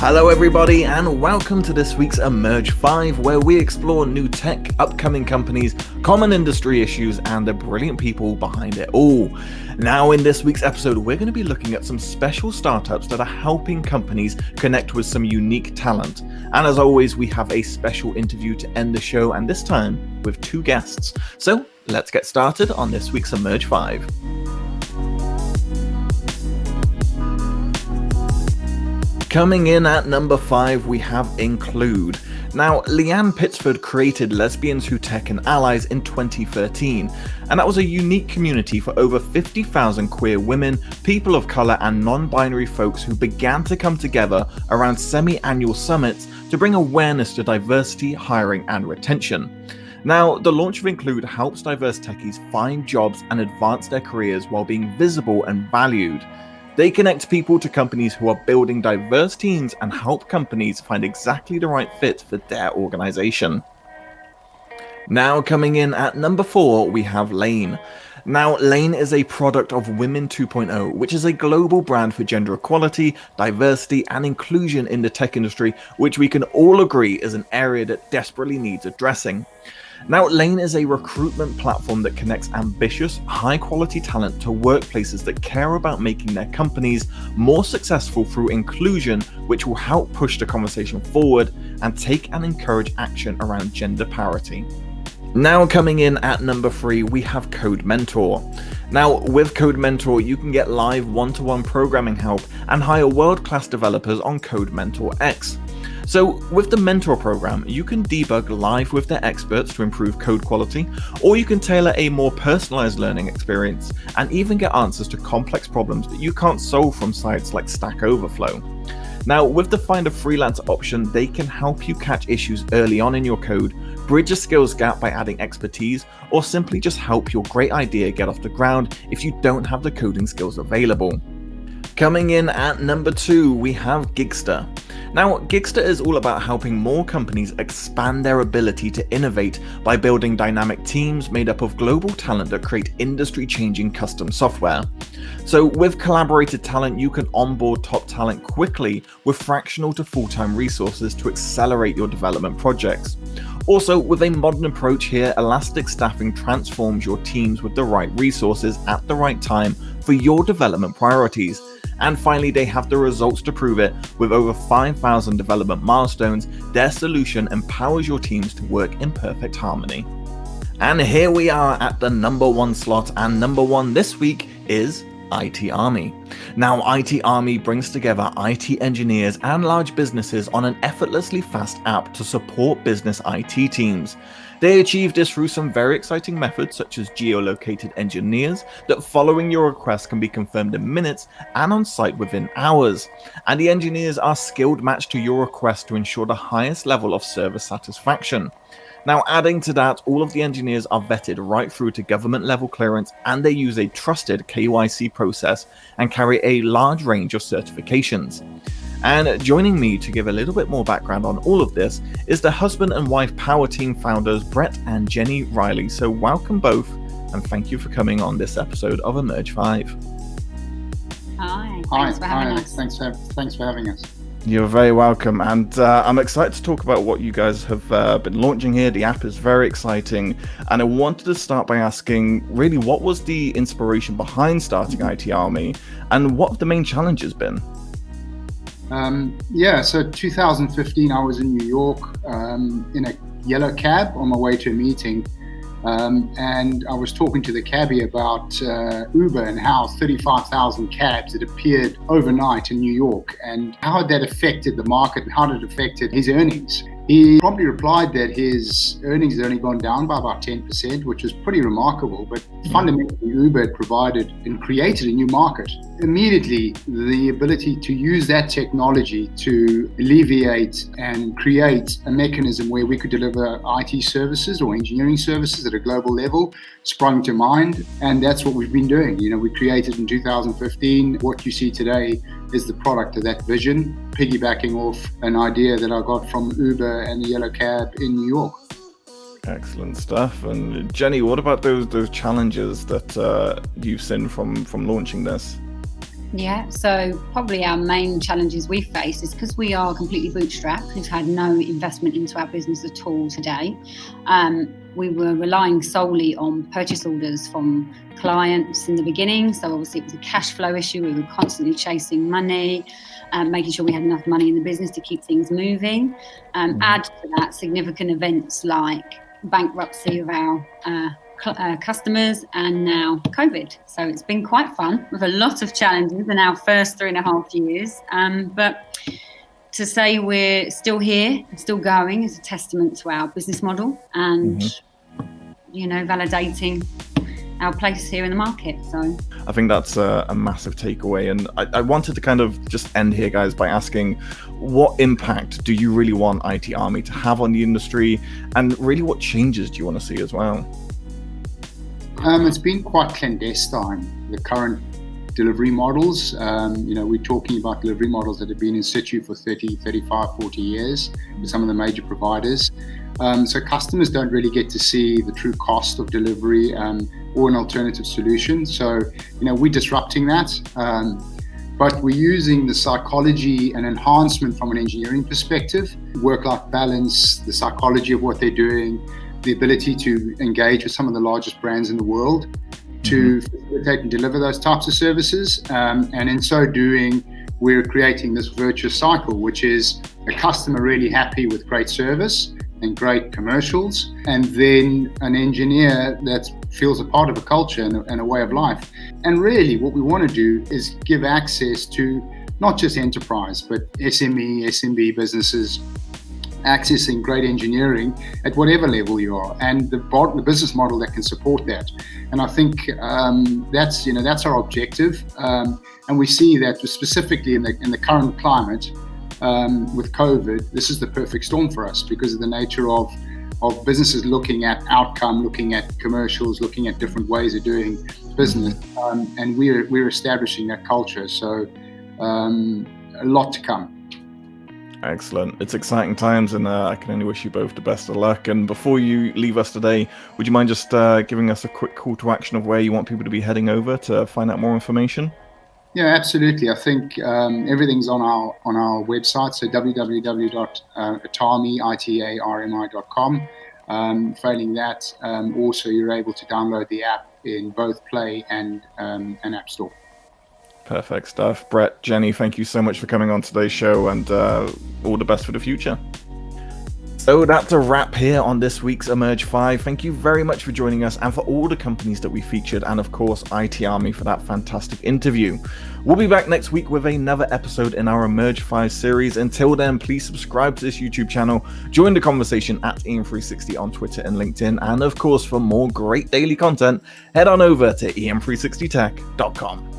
Hello everybody and welcome to this week's Emerge 5, where we explore new tech, upcoming companies, common industry issues and the brilliant people behind it all. Now in this week's episode we're going to be looking at some special startups that are helping companies connect with some unique talent. And as always we have a special interview to end the show, and this time with two guests. So let's get started on this week's Emerge 5. Coming in at number 5, we have Include. Now, Leanne Pittsford created Lesbians Who Tech and Allies in 2013, and that was a unique community for over 50,000 queer women, people of color, and non-binary folks who began to come together around semi-annual summits to bring awareness to diversity, hiring, and retention. Now, the launch of Include helps diverse techies find jobs and advance their careers while being visible and valued. They connect people to companies who are building diverse teams and help companies find exactly the right fit for their organization. Now coming in at number 4, we have Lane. Now, Lane is a product of Women 2.0, which is a global brand for gender equality, diversity, and inclusion in the tech industry, which we can all agree is an area that desperately needs addressing. Now, Lane is a recruitment platform that connects ambitious, high-quality talent to workplaces that care about making their companies more successful through inclusion, which will help push the conversation forward and take and encourage action around gender parity. Now coming in at number 3, we have Code Mentor. Now, with Code Mentor, you can get live one-to-one programming help and hire world-class developers on Code Mentor X. So with the Mentor program, you can debug live with their experts to improve code quality, or you can tailor a more personalized learning experience and even get answers to complex problems that you can't solve from sites like Stack Overflow. Now, with the Find a Freelancer option, they can help you catch issues early on in your code, bridge a skills gap by adding expertise, or simply just help your great idea get off the ground if you don't have the coding skills available. Coming in at number 2, we have Gigster. Now, Gigster is all about helping more companies expand their ability to innovate by building dynamic teams made up of global talent that create industry-changing custom software. So with collaborated talent, you can onboard top talent quickly with fractional to full-time resources to accelerate your development projects. Also, with a modern approach here, Elastic Staffing transforms your teams with the right resources at the right time for your development priorities. And finally, they have the results to prove it. With over 5,000 development milestones, their solution empowers your teams to work in perfect harmony. And here we are at the number 1 slot, and number 1 this week is IT Army. Now, IT Army brings together IT engineers and large businesses on an effortlessly fast app to support business IT teams. They achieve this through some very exciting methods such as geolocated engineers that following your request can be confirmed in minutes and on site within hours. And the engineers are skilled matched to your request to ensure the highest level of service satisfaction. Now, adding to that, all of the engineers are vetted right through to government level clearance, and they use a trusted KYC process and carry a large range of certifications. And joining me to give a little bit more background on all of this is the husband and wife power team founders Brett and Jenny Riley. So welcome both, and thank you for coming on this episode of Emerge 5. Hi, thanks for having us. Thanks for having us. You're very welcome, and I'm excited to talk about what you guys have been launching here. The app is very exciting, and I wanted to start by asking, really, what was the inspiration behind starting IT Army, and what have the main challenges been? So 2015, I was in New York in a yellow cab on my way to a meeting, and I was talking to the cabbie about Uber and how 35,000 cabs had appeared overnight in New York and how that affected the market and how it affected his earnings. He promptly replied that his earnings had only gone down by about 10%, which was pretty remarkable, but fundamentally Uber had provided and created a new market. Immediately, the ability to use that technology to alleviate and create a mechanism where we could deliver IT services or engineering services at a global level sprung to mind, and that's what we've been doing. We created in 2015. What you see today is the product of that vision, piggybacking off an idea that I got from Uber and the yellow cab in New York. Excellent stuff. And Jenny, what about those challenges that you've seen from launching this? Yeah, so probably our main challenges we face is because we are completely bootstrapped. We've had no investment into our business at all today. We were relying solely on purchase orders from clients in the beginning. So obviously it was a cash flow issue. We were constantly chasing money, making sure we had enough money in the business to keep things moving. Add to that significant events like bankruptcy of our customers and now COVID. So it's been quite fun with a lot of challenges in our first 3.5 years. But to say we're still here and still going is a testament to our business model and, validating our place here in the market. So I think that's a massive takeaway. And I wanted to kind of just end here, guys, by asking, what impact do you really want IT Army to have on the industry? And really, what changes do you want to see as well? It's been quite clandestine, the current delivery models. We're talking about delivery models that have been in situ for 30, 35, 40 years with some of the major providers. So customers don't really get to see the true cost of delivery or an alternative solution. So, we're disrupting that. But we're using the psychology and enhancement from an engineering perspective, work-life balance, the psychology of what they're doing, the ability to engage with some of the largest brands in the world to facilitate and deliver those types of services. And in so doing, we're creating this virtuous cycle, which is a customer really happy with great service and great commercials, and then an engineer that feels a part of a culture and a way of life. And really what we want to do is give access to not just enterprise, but SME, SMB businesses, accessing great engineering at whatever level you are, and the business model that can support that. And I think that's our objective. And we see that specifically in the current climate with COVID, this is the perfect storm for us because of the nature of businesses looking at outcome, looking at commercials, looking at different ways of doing business. And we're establishing that culture. So a lot to come. Excellent. It's exciting times, and I can only wish you both the best of luck. And before you leave us today, would you mind just giving us a quick call to action of where you want people to be heading over to find out more information? Yeah, absolutely. I think everything's on our website, so www.atarmi.com. Failing that, also you're able to download the app in both Play and App Store. Perfect stuff. Brett, Jenny, thank you so much for coming on today's show, and all the best for the future. So that's a wrap here on this week's Emerge 5. Thank you very much for joining us and for all the companies that we featured, and of course IT Army for that fantastic interview. We'll be back next week with another episode in our Emerge 5 series. Until then, please subscribe to this YouTube channel, join the conversation at EM360 on Twitter and LinkedIn, and of course for more great daily content, head on over to em360tech.com.